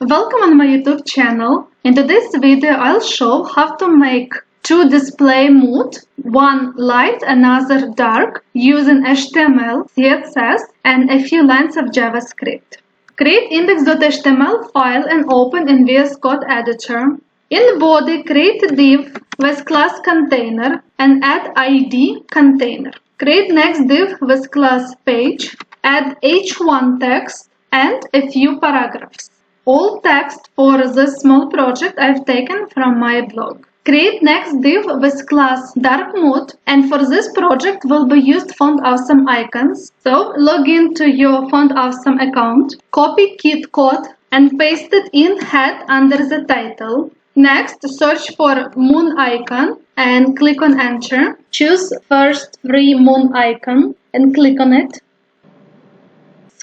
Welcome on my YouTube channel. In today's video I'll show how to make two display mode, one light, another dark, using HTML, CSS and a few lines of JavaScript. Create index.html file and open in VS Code editor. In body, create a div with class container and add ID container. Create next div with class page, add h1 text and a few paragraphs. All text for this small project I've taken from my blog. Create next div with class dark mode, and for this project will be used Font Awesome icons. So log into your Font Awesome account, copy kit code and paste it in head under the title. Next, search for moon icon and click on enter. Choose first free moon icon and click on it.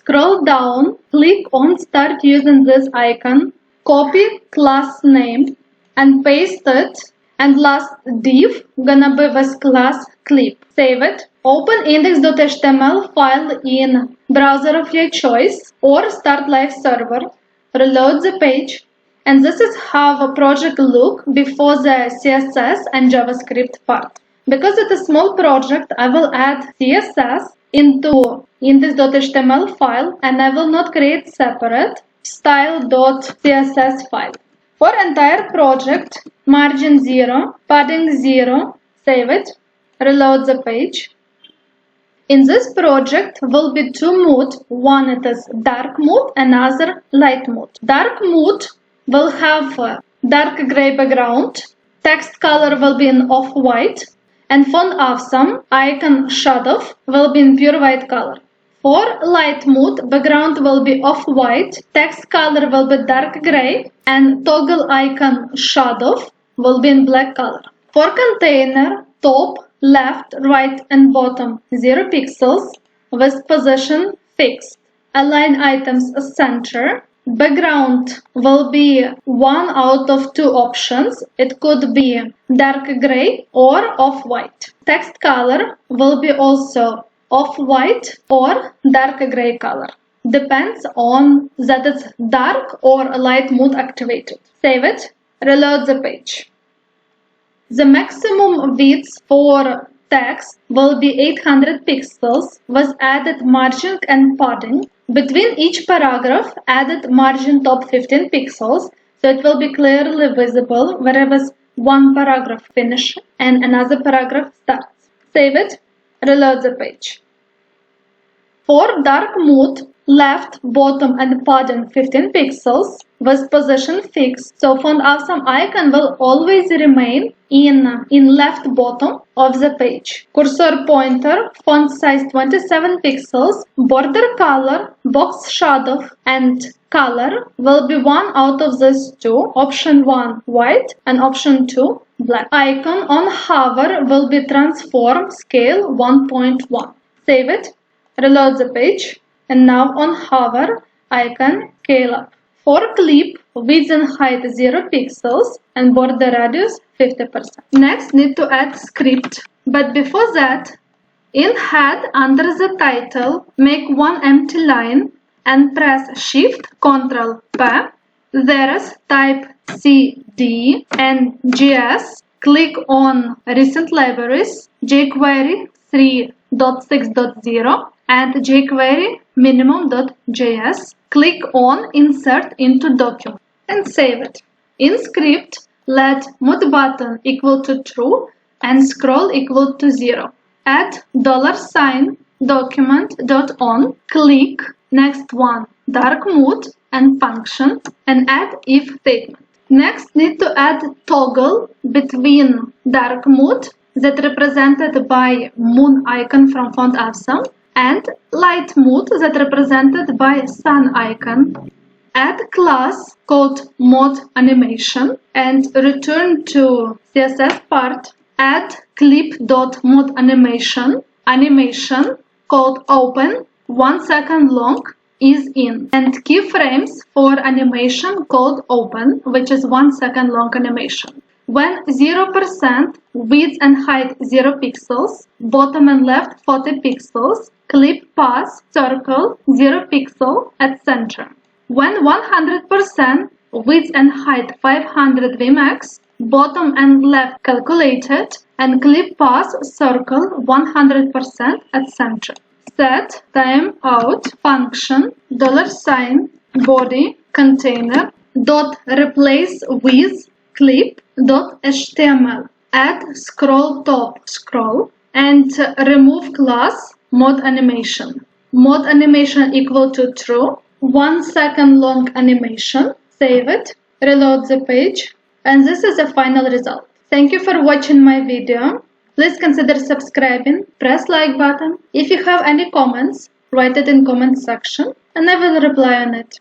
Scroll down, click on start using this icon, copy class name and paste it, and last div gonna be with class clip. Save it. Open index.html file in browser of your choice or start live server. Reload the page, and this is how a project look before the CSS and JavaScript part. Because it's a small project, I will add CSS into index.html file and I will not create separate style.css file. For entire project, margin 0, padding 0, save it, reload the page. In this project will be two modes, one it is dark mode, another light mode. Dark mode will have a dark gray background, text color will be in off-white, and Font Awesome icon shadow will be in pure white color. For light mode, background will be off-white, text color will be dark gray, and toggle icon shadow will be in black color. For container, top, left, right and bottom 0 pixels with position fixed. Align items center. Background will be one out of two options. It could be dark gray or off-white. Text color will be also off-white or dark gray color. Depends on that it's dark or light mode activated. Save it. Reload the page. The maximum width for text will be 800 pixels with added margin and padding. Between each paragraph, added margin top 15 pixels, so it will be clearly visible wherever one paragraph finishes and another paragraph starts. Save it, reload the page. For dark mode, left, bottom and padding 15 pixels with position fixed, so Font Awesome icon will always remain in left bottom of the page. Cursor pointer, font size 27 pixels, border color, box shadow and color will be one out of these two, option 1 white and option 2 black. Icon on hover will be transform scale 1.1. Save it, reload the page, and now on hover icon scale up. For clip, width and height 0 pixels and border radius 50%. Next, need to add script. But before that, in head under the title, make one empty line and press Shift Ctrl P. There is type CD and GS. Click on recent libraries, jQuery 3.6.0 and jQuery minimum.js. Click on Insert into Document and save it. In script, let mode button equal to true and scroll equal to 0. Add $sign document.on, click next one dark mode and function and add if statement. Next, need to add toggle between dark mode that represented by moon icon from Font Awesome and light mode that represented by sun icon. Add class called mode animation and return to CSS part. Add clip.modeAnimation animation called open 1 second long is in, and keyframes for animation called open, which is 1 second long animation. When 0%, width and height 0 pixels, bottom and left 40 pixels, clip path circle 0 pixel at center. When 100% width and height 500 Vmax, bottom and left calculated, and clip path circle 100% at center. Set timeout function $, body container dot replace with clip dot html. Add scroll top scroll and remove class mod animation. Mod animation equal to true. 1 second long animation. Save it. Reload the page. And this is the final result. Thank you for watching my video. Please consider subscribing. Press like button. If you have any comments, write it in comment section and I will reply on it.